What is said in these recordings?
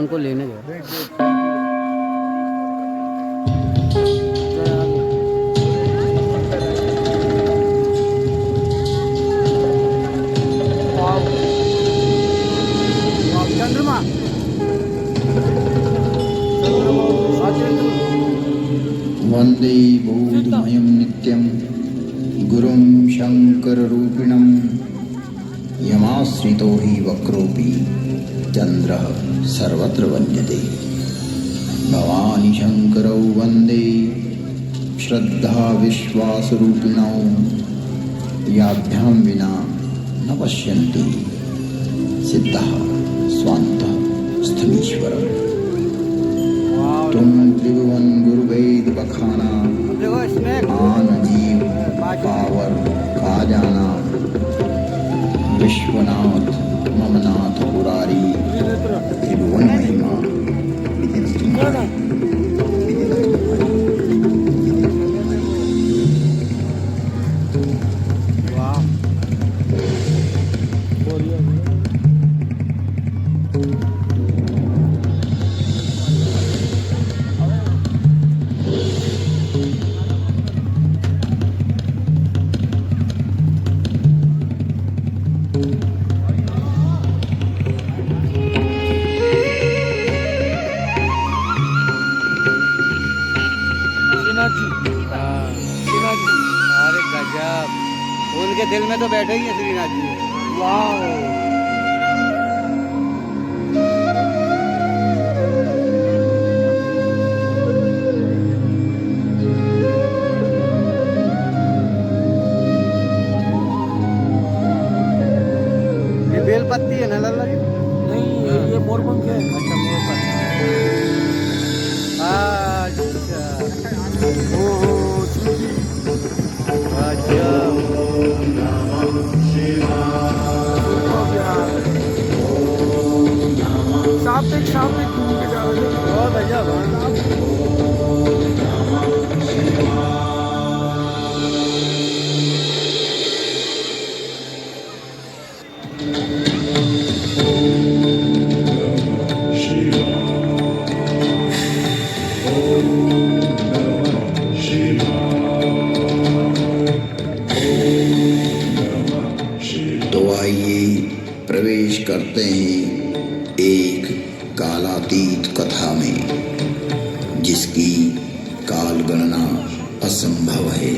भगवान को लेने गए। चंद्रमा वंदे बोधमयं नित्यं गुरुं शंकररूपिणं यमाश्रितो हि वक्रोऽपि चन्द्रः सर्वत्र वन्द्यते। भवानी शंकरौ वन्दे श्रद्धा विश्वासरूपिणौ याभ्यां विना न पश्यन्ति सिद्धः स्वान्तः स्थमीश्वरम्। तुम त्रिभुवन गुरुवेद बखाना आन जीव पावर का जाना। विश्वनाथ ममनाथ पुरारी त्रिभुवन महिमा अरे गजब, उनके दिल में तो बैठे ही हैं श्रीनाथ जी। वाह, ये बेलपत्ती है ना लल्ला जी? नहीं, ये मोरपंख है। अच्छा, मोरपंख। अच्छा, सामने घूम के जा रहे हैं। बहुत गजब। तो आइए प्रवेश करते हैं एक कालातीत कथा में, जिसकी काल गणना असंभव है।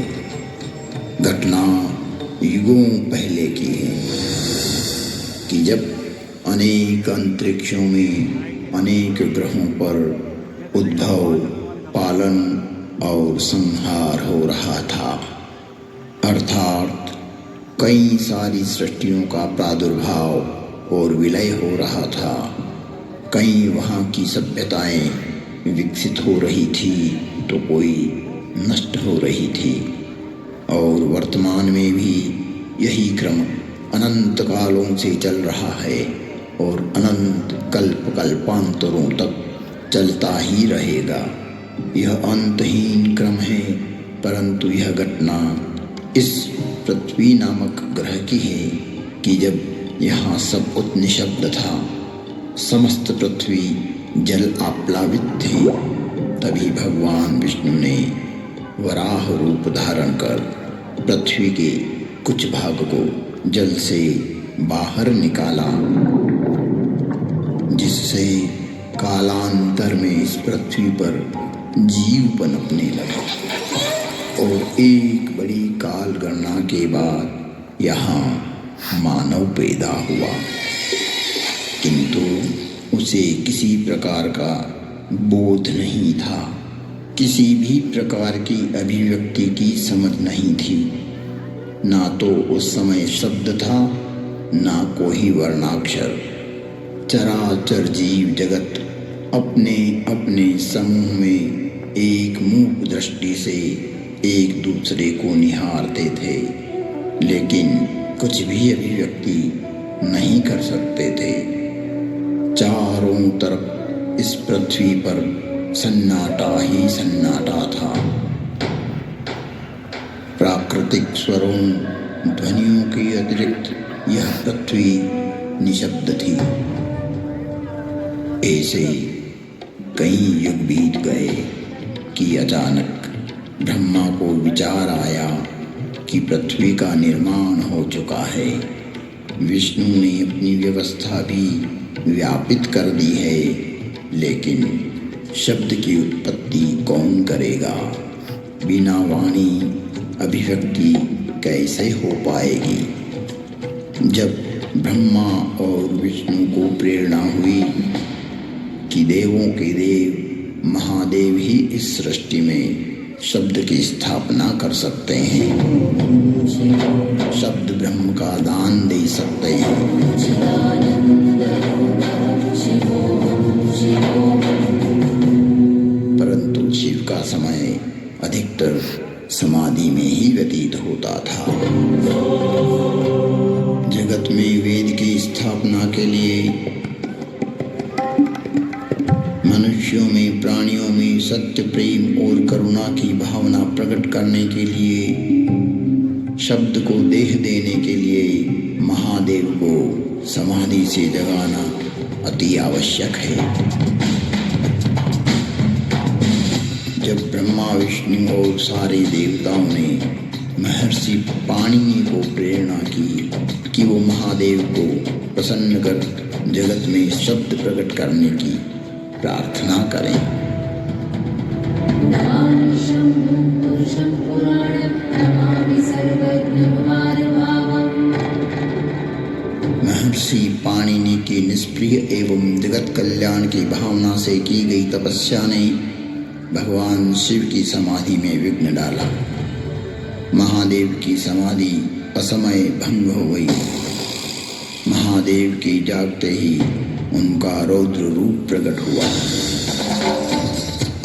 घटना युगों पहले की है कि जब अनेक अंतरिक्षों में अनेक ग्रहों पर उद्भव, पालन और संहार हो रहा था। अर्थात कई सारी सृष्टियों का प्रादुर्भाव और विलय हो रहा था। कई वहाँ की सभ्यताएं विकसित हो रही थी तो कोई नष्ट हो रही थी, और वर्तमान में भी यही क्रम अनंत कालों से चल रहा है और अनंत कल्प कल्पांतरों तक चलता ही रहेगा। यह अंतहीन क्रम है, परंतु यह घटना इस पृथ्वी नामक ग्रह की है कि जब यहाँ सब कुछ निशब्द था, समस्त पृथ्वी जल आप्लावित थी, तभी भगवान विष्णु ने वराह रूप धारण कर पृथ्वी के कुछ भाग को जल से बाहर निकाला, जिससे कालांतर में इस पृथ्वी पर जीव पनपने लगा। और एक बड़ी काल गणना के बाद यहाँ मानव पैदा हुआ, किंतु उसे किसी प्रकार का बोध नहीं था, किसी भी प्रकार की अभिव्यक्ति की समझ नहीं थी। ना तो उस समय शब्द था, ना कोई वर्णाक्षर। चराचर जीव जगत अपने अपने समूह में एक मूक दृष्टि से एक दूसरे को निहारते थे, लेकिन कुछ भी अभिव्यक्ति नहीं कर सकते थे। चारों तरफ इस पृथ्वी पर सन्नाटा ही सन्नाटा था। प्राकृतिक स्वरों, ध्वनियों के अतिरिक्त यह पृथ्वी निशब्द थी। ऐसे कई युग बीत गए कि अचानक ब्रह्मा को विचार आया कि पृथ्वी का निर्माण हो चुका है। विष्णु ने अपनी व्यवस्था भी व्यापित कर दी है, लेकिन शब्द की उत्पत्ति कौन करेगा? बिना वाणी अभिव्यक्ति कैसे हो पाएगी? जब ब्रह्मा और विष्णु को प्रेरणा हुई कि देवों के देव महादेव ही इस सृष्टि में शब्द की स्थापना कर सकते हैं, शब्द ब्रह्म का दान दे सकते हैं। परंतु शिव का समय अधिकतर समाधि में ही व्यतीत होता था। जगत में वेद की स्थापना के लिए, मनुष्यों में, प्राणियों में सत्य, प्रेम और करुणा की भावना प्रकट करने के लिए, शब्द को देह देने के लिए महादेव को समाधि से जगाना अति आवश्यक है। जब ब्रह्मा, विष्णु और सारे देवताओं ने महर्षि पाणिनि को प्रेरणा की कि वो महादेव को प्रसन्न कर जगत में शब्द प्रकट करने की प्रार्थना करें, महर्षि पाणिनि की निष्प्रिय एवं जगत कल्याण की भावना से की गई तपस्या ने भगवान शिव की समाधि में विघ्न डाला। महादेव की समाधि असमय भंग हो गई। महादेव के जागते ही उनका रौद्र रूप प्रकट हुआ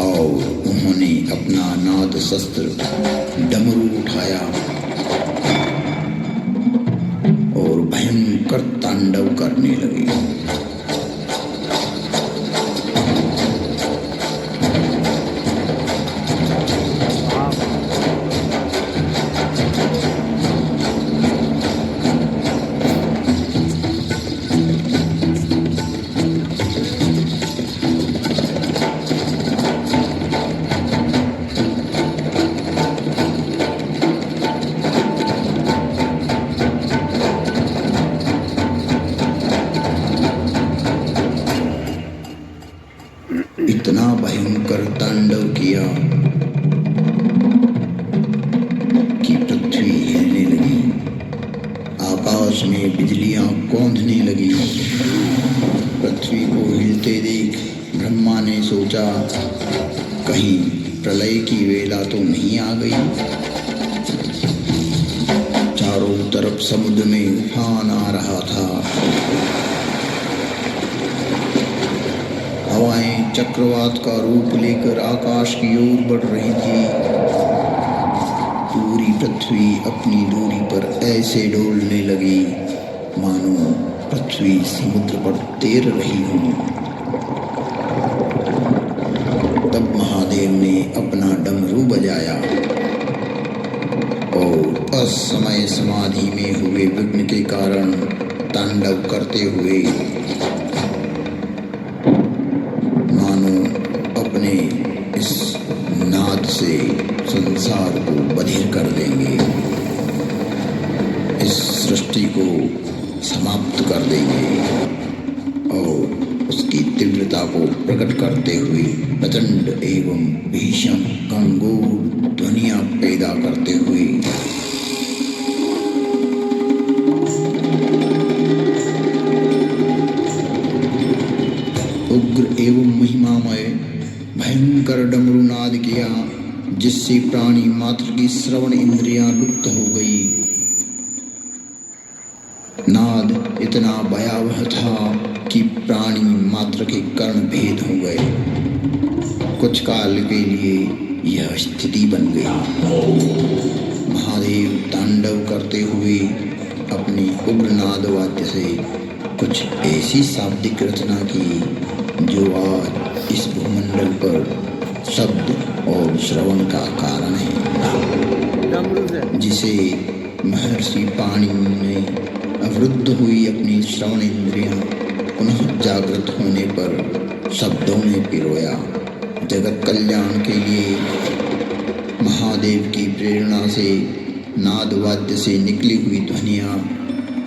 और उन्होंने अपना नाद शस्त्र डमरू उठाया और भयंकर तांडव करने लगे। इतना भयंकर तांडव किया कि पृथ्वी हिलने लगी, आकाश में बिजलियां कौंधने लगी। पृथ्वी को हिलते देख ब्रह्मा ने सोचा कहीं प्रलय की वेला तो नहीं आ गई। चारों तरफ समुद्र में उफान आ रहा था, हवाएं चक्रवात का रूप लेकर आकाश की ओर बढ़ रही थी। पूरी पृथ्वी अपनी दूरी पर ऐसे डोलने लगी मानो पृथ्वी समुद्र पर तैर रही हो। तब महादेव ने अपना डमरू बजाया और असमय समाधि में हुए विघ्न के कारण तांडव करते हुए अपने इस नाद से संसार को बधिर कर देंगे, इस सृष्टि को समाप्त कर देंगे और उसकी तीव्रता को प्रकट करते हुए प्रचंड एवं भीषण गंभीर ध्वनियां पैदा करते हुए उग्र एवं महिमामय भयंकर डमरू नाद किया, जिससे प्राणी मात्र की श्रवण इंद्रियां लुप्त हो गई। नाद इतना भयावह था कि प्राणी मात्र के कर्ण भेद हो गए। कुछ काल के लिए यह स्थिति बन गई। महादेव तांडव करते हुए अपनी उग्र नाद वाद्य से कुछ ऐसी शाब्दिक रचना की जो आज इस भूमंडल पर शब्द और श्रवण का कारण है, जिसे महर्षि पाणिनि ने अवरुद्ध हुई अपनी श्रवण इंद्रियां पुनः जागृत होने पर शब्दों में पिरोया। जगत कल्याण के लिए महादेव की प्रेरणा से नाद वाद्य से निकली हुई ध्वनियाँ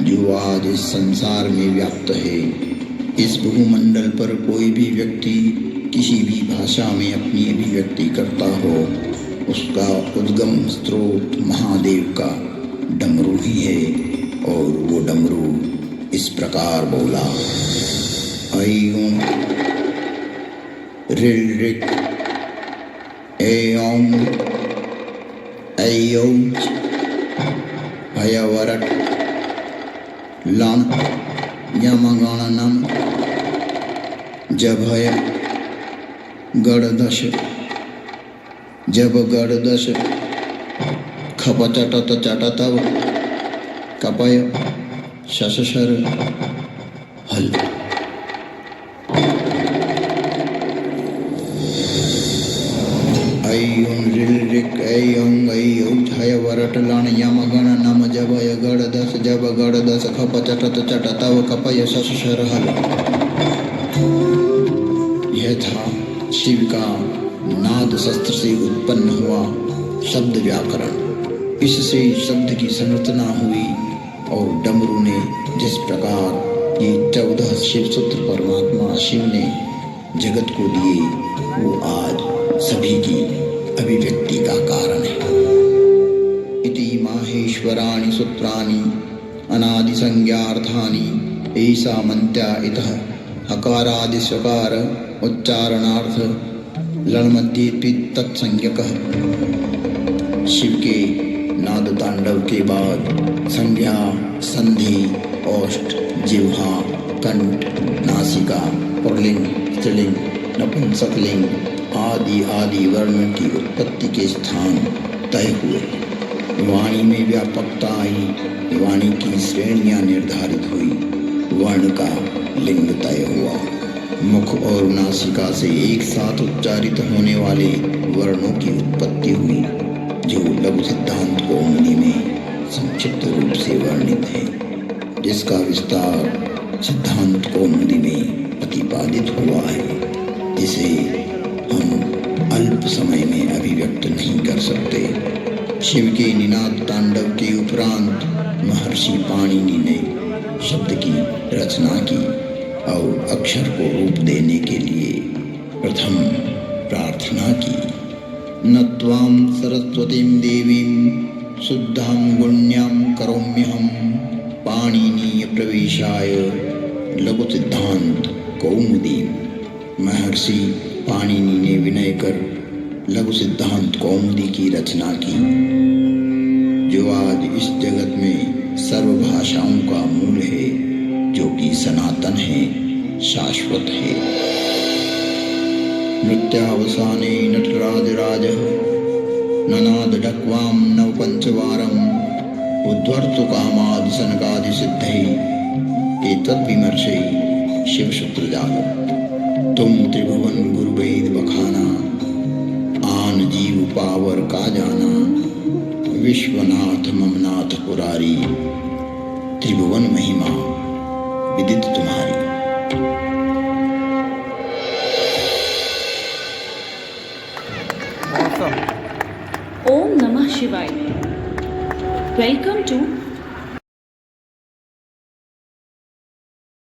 जो आज इस संसार में व्याप्त है। इस भूमंडल पर कोई भी व्यक्ति किसी भी भाषा में अपनी अभिव्यक्ति करता हो, उसका उद्गम स्रोत महादेव का डमरू ही है। और वो डमरू इस प्रकार बोला, ऐं ऋल ऋक ऐं ऐऔच हयवरट लण यमगणनम जभय गणदश जब गणदश खपचटत चटतव कपय शशशर हल। ऐं ऋल ऋक ऐं ऐऔच हयवरट लण यमगणनम जभय गणदश जब गणदश खपचटत चटतव कपय शशशर हल। यह था शिव का नाद शस्त्र से उत्पन्न हुआ शब्द व्याकरण। इससे शब्द की संरचना हुई और डमरू ने जिस प्रकार ये 14 शिव सूत्र परमात्मा शिव ने जगत को दिए, वो आज सभी की अभिव्यक्ति का कारण है। इति माहेश्वराणि सूत्राणि अनादि संज्ञार्थानि ऐसा मंत्या इतः हकारादि स्वकार उच्चारणार्थ लणमध्येपि तत्संज्ञकः। शिव के नाद तांडव के बाद संज्ञा, संधि, ओष्ठ, जिह्वा, कंठ, नासिका, पुल्लिंग, स्त्रीलिंग, नपुंसकलिंग आदि आदि वर्ण की उत्पत्ति के स्थान तय हुए। वाणी में व्यापकता आई, वाणी की श्रेणियां निर्धारित हुई, वर्ण का लिंग तय हुआ। मुख और नासिका से एक साथ उच्चारित होने वाले वर्णों की उत्पत्ति हुई, जो लघु सिद्धांत कौमुदी में संक्षिप्त रूप से वर्णित है, जिसका विस्तार सिद्धांत कौमुदी में प्रतिपादित हुआ है, जिसे हम अल्प समय में अभिव्यक्त नहीं कर सकते। शिव के निनाद तांडव के उपरांत महर्षि पाणिनि ने शब्द की रचना की और अक्षर को रूप देने के लिए प्रथम प्रार्थना की। न त्वां सरस्वतीं देवीं शुद्धां गुण्यां करोम्यहं पाणिनीय प्रवेशाय लघु सिद्धांत कौमुदी। महर्षि पाणिनि ने विनय कर लघु सिद्धांत कौमुदी की रचना की, जो आज इस जगत में सर्व भाषाओं का मूल है, जो कि सनातन है, शाश्वत है। नृत्यावसाने नटराजराजः ननाद ढक्वां नव पंचवारम् उद्वर्तु कामादि सनकादि सिद्धै एतद्विमर्शै शिवसूत्र जागत। तुम त्रिभुवन गुरुवेद बखाना आन जीव पावर का जाना विश्वनाथ ममनाथ पुरारी त्रिभुवन महिमा विदित तुम्हारी। Awesome. Om Namah Shivaya. Welcome to